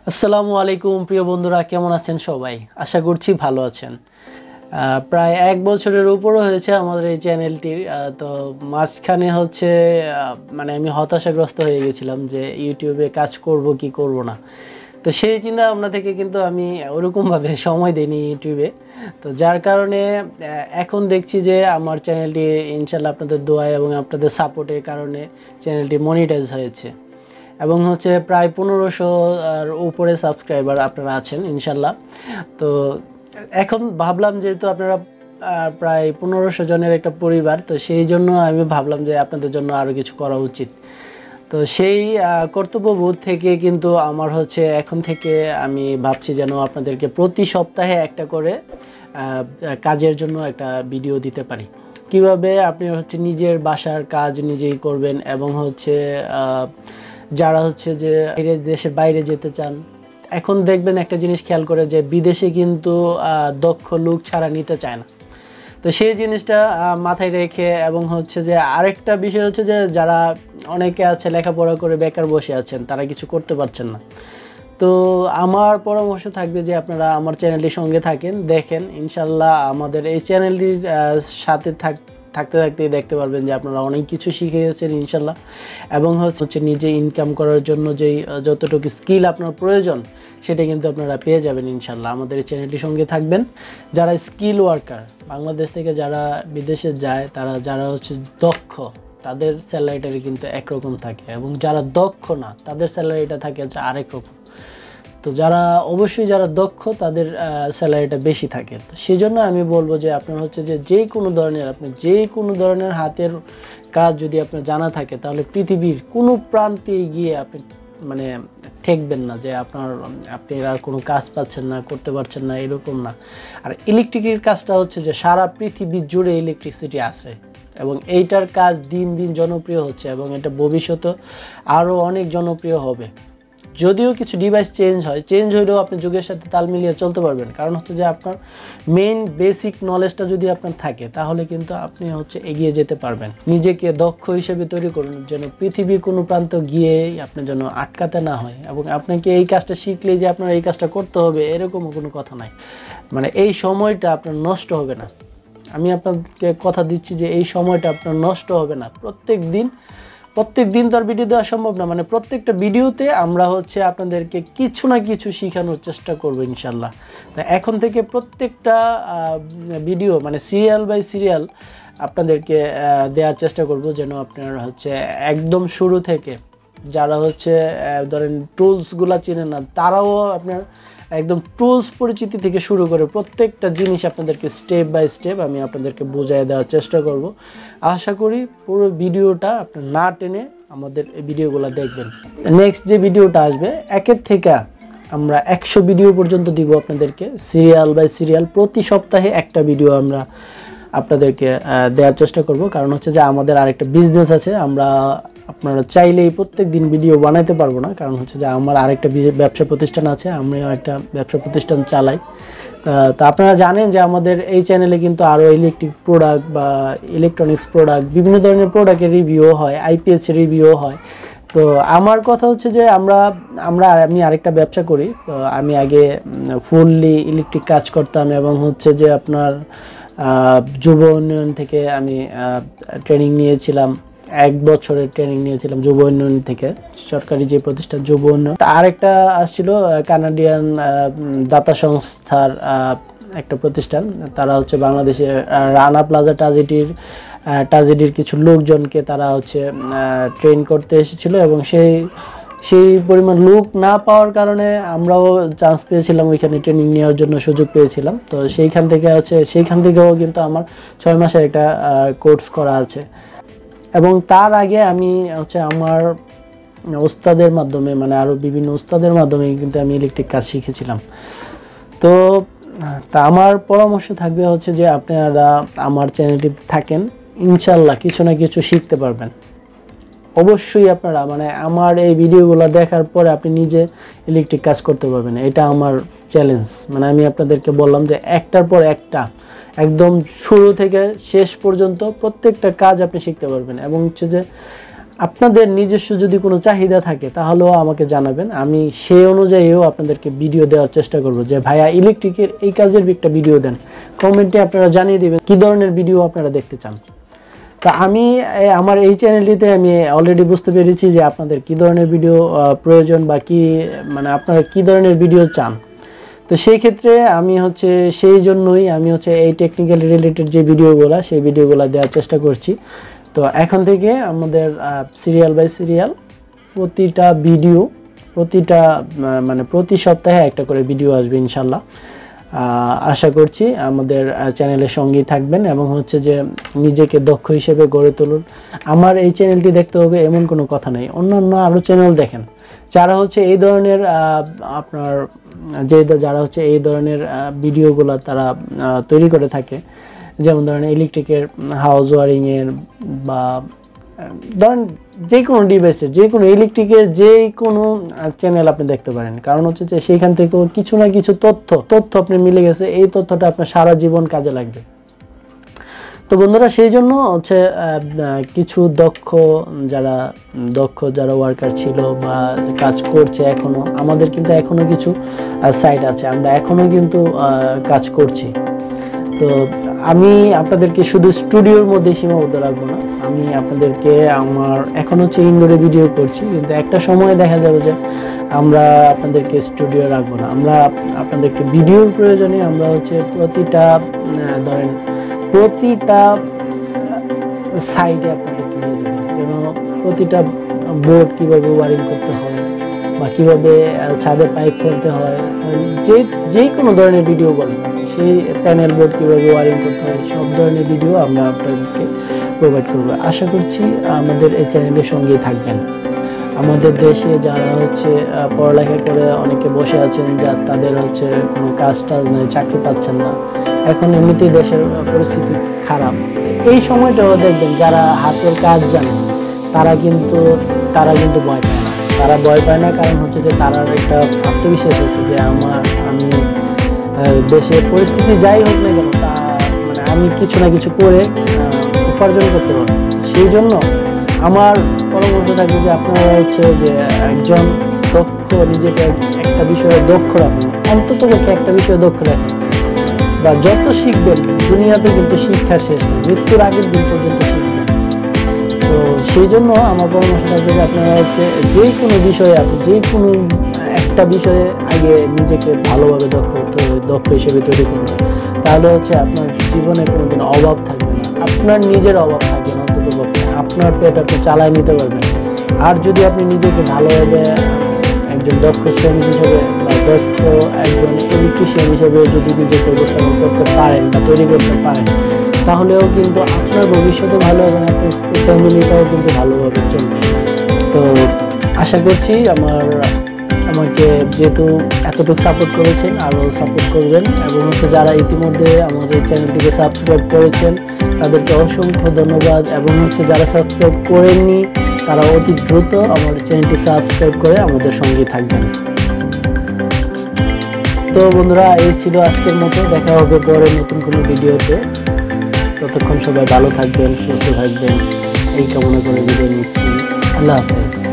আসসালামু আলাইকুম প্রিয় বন্ধুরা, কেমন আছেন সবাই? আশা করছি ভালো আছেন। প্রায় 1 বছরের উপরও হয়েছে আমাদের এই চ্যানেলটির। তো মাঝখানে হচ্ছে মানে আমি হতাশাগ্রস্ত হয়ে গেছিলাম যে ইউটিউবে কাজ করব কি করব না। তো সেই চিন্তা ভাবনা থেকে কিন্তু আমি ওরকমভাবে সময় দিইনি ইউটিউবে। তো যার কারণে এখন দেখছি যে আমার চ্যানেলটি ইনশাল্লাহ আপনাদের দোয়ায় এবং আপনাদের সাপোর্টের কারণে চ্যানেলটি মনিটাইজ হয়েছে এবং হচ্ছে প্রায় 1500 আর উপরে সাবস্ক্রাইবার আপনারা আছেন ইনশাল্লাহ। তো এখন ভাবলাম যেহেতু আপনারা প্রায় 1500 জনের একটা পরিবার, তো সেই জন্য আমি ভাবলাম যে আপনাদের জন্য আরও কিছু করা উচিত। তো সেই কর্তব্যবোধ থেকে কিন্তু আমার হচ্ছে এখন থেকে আমি ভাবছি যেন আপনাদেরকে প্রতি সপ্তাহে একটা করে কাজের জন্য একটা ভিডিও দিতে পারি। কিভাবে আপনি হচ্ছে নিজের বাসার কাজ নিজেই করবেন এবং হচ্ছে যারা হচ্ছে যে দেশের বাইরে যেতে চান, এখন দেখবেন একটা জিনিস খেয়াল করে যে বিদেশে কিন্তু দক্ষ লোক ছাড়া নিতে চায় না। তো সেই জিনিসটা মাথায় রেখে এবং হচ্ছে যে আরেকটা বিষয় হচ্ছে যে যারা অনেকে আছে লেখাপড়া করে বেকার বসে আছেন, তারা কিছু করতে পারছেন না। তো আমার পরামর্শ থাকবে যে আপনারা আমার চ্যানেলটির সঙ্গে থাকেন, দেখেন ইনশাল্লাহ আমাদের এই চ্যানেলটির সাথে থাকতে থাকতেই দেখতে পারবেন যে আপনারা অনেক কিছু শিখে গেছেন ইনশাল্লাহ। এবং হচ্ছে নিজে ইনকাম করার জন্য যেই যতটুকু স্কিল আপনার প্রয়োজন সেটা কিন্তু আপনারা পেয়ে যাবেন ইনশাল্লাহ। আমাদের এই চ্যানেলটির সঙ্গে থাকবেন। যারা স্কিল ওয়ার্কার, বাংলাদেশ থেকে যারা বিদেশে যায়, তারা যারা হচ্ছে দক্ষ, তাদের স্যালারিটা কিন্তু একরকম থাকে এবং যারা দক্ষ না তাদের স্যালারিটা থাকে হচ্ছে আরেক রকম। তো যারা অবশ্যই যারা দক্ষ তাদের স্যালারিটা বেশি থাকে। তো সেই জন্য আমি বলবো যে আপনার হচ্ছে যে কোনো ধরনের হাতের কাজ যদি আপনার জানা থাকে, তাহলে পৃথিবীর কোনো প্রান্তে গিয়ে আপনি মানে ঠেকবেন না যে আপনি আর কোনো কাজ পাচ্ছেন না, করতে পারছেন না, এরকম না। আর ইলেকট্রিকের কাজটা হচ্ছে যে সারা পৃথিবী জুড়ে ইলেকট্রিসিটি আছে এবং এইটার কাজ দিন দিন জনপ্রিয় হচ্ছে এবং এটা ভবিষ্যতে আরও অনেক জনপ্রিয় হবে। যদিও কিছু ডিভাইস চেঞ্জ হলেও আপনি যুগের সাথে তাল মিলিয়ে চলতে পারবেন। কারণ হচ্ছে যে আপনার মেইন বেসিক নলেজটা যদি আপনার থাকে, তাহলে কিন্তু আপনি হচ্ছে এগিয়ে যেতে পারবেন। নিজেকে দক্ষ হিসেবে তৈরি করুন যেন পৃথিবীর কোনো প্রান্ত গিয়ে আপনার জন্য আটকাতে না হয়। এবং আপনাকে এই কাজটা শিখলেই যে আপনার এই কাজটা করতে হবে এরকমও কোনো কথা নাই। মানে এই সময়টা আপনার নষ্ট হবে না। আমি আপনাকে কথা দিচ্ছি যে এই সময়টা আপনার নষ্ট হবে না। প্রত্যেক দিন তো আর ভিডিও দেওয়া সম্ভব না, মানে প্রত্যেকটা ভিডিওতে আমরা হচ্ছে আপনাদেরকে কিছু না কিছু শেখানোর চেষ্টা করবো ইনশাল্লাহ। তা এখন থেকে প্রত্যেকটা ভিডিও মানে সিরিয়াল বাই সিরিয়াল আপনাদেরকে দেওয়ার চেষ্টা করব, যেন আপনার হচ্ছে একদম শুরু থেকে যারা হচ্ছে ধরেন টুলসগুলো চেনে না, তারাও আপনার একদম টুলস পরিচিতি থেকে শুরু করে প্রত্যেকটা জিনিস আপনাদেরকে স্টেপ বাই স্টেপ আমি আপনাদেরকে বোঝায় দেওয়ার চেষ্টা করব। আশা করি পুরো ভিডিওটা আপনি না টেনে আমাদের এই ভিডিওগুলো দেখবেন। নেক্সট যে ভিডিওটা আসবে, 1 থেকে আমরা 100 ভিডিও পর্যন্ত দিব আপনাদেরকে, সিরিয়াল বাই সিরিয়াল প্রতি সপ্তাহে একটা ভিডিও আমরা আপনাদেরকে দেওয়ার চেষ্টা করব। কারণ হচ্ছে যে আমাদের আরেকটা বিজনেস আছে, আপনারা চাইলেই প্রত্যেক দিন ভিডিও বানাইতে পারবো না। কারণ হচ্ছে যে আমার আরেকটা ব্যবসা প্রতিষ্ঠান আছে, আমিও একটা ব্যবসা প্রতিষ্ঠান চালাই। তো আপনারা জানেন যে আমাদের এই চ্যানেলে কিন্তু আরও ইলেকট্রিক প্রোডাক্ট বা ইলেকট্রনিক্স প্রোডাক্ট, বিভিন্ন ধরনের প্রোডাক্টের রিভিউ হয়, আইপিএস রিভিউ হয়। তো আমার কথা হচ্ছে যে আমি আরেকটা ব্যবসা করি। তো আমি আগে ফুললি ইলেকট্রিক কাজ করতাম এবং হচ্ছে যে আপনার যুব উন্নয়ন থেকে আমি ট্রেনিং নিয়েছিলাম। 1 বছরের ট্রেনিং নিয়েছিলাম যুব উন্নয়ন থেকে, সরকারি যে প্রতিষ্ঠান যুব উন্নয়ন। আরেকটা আসছিল কানাডিয়ান দাতা সংস্থার একটা প্রতিষ্ঠান, তারা হচ্ছে বাংলাদেশে রানা প্লাজা টাজিডির কিছু লোকজনকে তারা হচ্ছে ট্রেন করতে এসেছিল এবং সেই পরিমাণ লোক না পাওয়ার কারণে আমরাও চান্স পেয়েছিলাম, ওইখানে ট্রেনিং নেওয়ার জন্য সুযোগ পেয়েছিলাম। তো সেইখান থেকেও কিন্তু আমার 6 মাসের একটা কোর্স করা আছে। এবং তার আগে আমি হচ্ছে আমার ওস্তাদের মাধ্যমে, মানে আরও বিভিন্ন ওস্তাদের মাধ্যমে কিন্তু আমি ইলেকট্রিক কাজ শিখেছিলাম। তো আমার পরামর্শ থাকবে হচ্ছে যে আপনারা আমার চ্যানেলটি থাকেন, ইনশাল্লাহ কিছু না কিছু শিখতে পারবেন। অবশ্যই আপনারা মানে আমার এই ভিডিওগুলো দেখার পরে আপনি নিজে ইলেকট্রিক কাজ করতে পারবেন, এটা আমার চ্যালেঞ্জ। মানে আমি আপনাদেরকে বললাম যে একটার পর একটা একদম শুরু থেকে শেষ পর্যন্ত প্রত্যেকটা কাজ আপনি শিখতে পারবেন। এবং হচ্ছে যে আপনাদের নিজস্ব যদি কোনো চাহিদা থাকে তাহলেও আমাকে জানাবেন, আমি সেই অনুযায়ীও আপনাদেরকে ভিডিও দেওয়ার চেষ্টা করব। যে ভাইয়া ইলেকট্রিকের এই কাজের একটা ভিডিও দেন, কমেন্টে আপনারা জানিয়ে দেবেন কী ধরনের ভিডিও আপনারা দেখতে চান। তা আমি আমার এই চ্যানেলটিতে আমি অলরেডি বুঝতে পেরেছি যে আপনাদের কী ধরনের ভিডিও প্রয়োজন বা কি মানে আপনারা কী ধরনের ভিডিও চান। তো সেই ক্ষেত্রে আমি সেই জন্যই আমি এই টেকনিক্যাল রিলেটেড যে ভিডিওগুলো সেই ভিডিওগুলো দেওয়ার চেষ্টা করছি। তো এখন থেকে আমাদের সিরিয়াল বাই সিরিয়াল প্রতিটা ভিডিও প্রতি সপ্তাহে একটা করে ভিডিও আসবে ইনশাল্লাহ। আশা করছি আমাদের চ্যানেলের সঙ্গেই থাকবেন এবং যে নিজেকে দক্ষ হিসেবে গড়ে তুলুন। আমার এই চ্যানেলটি দেখতে হবে এমন কোনো কথা নেই, অন্যান্য আরও চ্যানেল দেখেন যারা এই ধরনের যারা এই ধরনের ভিডিওগুলো তারা তৈরি করে থাকে, যেমন ধরেন ইলেকট্রিকের হাউস ওয়ারিংয়ের বা ধরেন যে কোনো ডিভাইসের যে কোনো ইলেকট্রিকের যে কোনো চ্যানেল আপনি দেখতে পারেন। কারণ যে সেইখান থেকেও কিছু না কিছু তথ্য আপনি মিলে গেছে, এই তথ্যটা আপনার সারা জীবন কাজে লাগবে। তো বন্ধুরা সেই জন্য কিছু দক্ষ যারা ওয়ার্কার ছিল বা কাজ করছে এখনো, আমাদের কিন্তু এখনো কিছু সাইট আছে, আমরা এখনো কিন্তু কাজ করছি। তো আমি আপনাদেরকে শুধু স্টুডিওর মধ্যে সীমাবদ্ধ রাখবো না, আমি আপনাদেরকে আমার এখন ইনডোরে ভিডিও করছি, কিন্তু একটা সময় দেখা যাবে যে আমরা আপনাদেরকে স্টুডিও রাখবো না, আমরা আপনাদেরকে ভিডিওর প্রয়োজনে আমরা প্রতিটা সাইডে আপনাদেরকে নিয়ে যাবো, যেন প্রতিটা বোর্ড কীভাবে ওয়ারিং করতে হয় বা কীভাবে ছাদে পাইপ ফেলতে হয়, যে কোনো ধরনের ভিডিও বলবো, সেই প্যানেল বোর্ড কীভাবে ওয়ারিং করতে হয়, সব ধরনের ভিডিও আমরা আপনাদেরকে প্রোভাইড করবো। আশা করছি আমাদের এই চ্যানেলের সঙ্গেই থাকবেন। আমাদের দেশে যারা পড়ালেখা করে অনেকে বসে আছেন, তাদের কোনো কাজ নেই, চাকরি পাচ্ছেন না, এখন এমনিতেই দেশের পরিস্থিতি খারাপ, এই সময়টাও দেখবেন যারা হাতের কাজ জানে তারা কিন্তু ভয় পায় না। তারা ভয় পায় না কারণ যে তারা একটা আত্মবিশ্বাস আছে যে আমি দেশের পরিস্থিতি যাই হোক না কেন আমি কিছু না কিছু করে উপার্জন করতে পারবো। সেই জন্য আমার পরামর্শ থাকবে যে আপনারা যে একজন নিজেকে একটা বিষয়ে দক্ষ রাখুন, অন্তত একটা বিষয়ে দক্ষ রাখুন, বা যত শিখবেন দুনিয়াতে কিন্তু শিক্ষার শেষ নেই, মৃত্যুর আগের দিন পর্যন্ত শিখবেন। তো সেই জন্য আমার পরামর্শ থাকবে যে আপনারা যে কোনো বিষয়ে যে কোনো একটা বিষয়ে আগে নিজেকে ভালোভাবে দক্ষ হিসেবে তৈরি করুন, তাহলে আপনার জীবনে কোনোদিন অভাব থাকবে না, আপনার নিজের অভাব থাকবে না, অন্তত আপনার পেট আপনি চালায় নিতে পারবেন। আর যদি আপনি নিজেকে ভালোভাবে একজন দক্ষ শ্রমিক হিসেবে বা দক্ষ একজন ইলেকট্রিশিয়ান হিসেবে যদি নিজেকে উপস্থাপন করতে পারেন বা তৈরি করতে পারেন, তাহলেও কিন্তু আপনার ভবিষ্যতে ভালো হবে, আপনার ফ্যামিলিটাও কিন্তু ভালোভাবে চলবে। তো আশা করছি আমাকে যেহেতু এতটুকু সাপোর্ট করেছেন আরও সাপোর্ট করবেন, এবং যারা ইতিমধ্যে আমাদের চ্যানেলটিকে সাবস্ক্রাইব করেছেন তাদেরকে অসংখ্য ধন্যবাদ, এবং যারা সাবস্ক্রাইব করেননি তারা অতি দ্রুত আমার চ্যানেলটি সাবস্ক্রাইব করে আমাদের সঙ্গেই থাকবেন। তো বন্ধুরা এই ছিল আজকের মতো, দেখা হবে পরে নতুন কোনো ভিডিওতে। ততক্ষণ সবাই ভালো থাকবেন, সুস্থ থাকবেন এই কামনা করে বিদায় নিচ্ছি। আল্লাহ হাফেজ।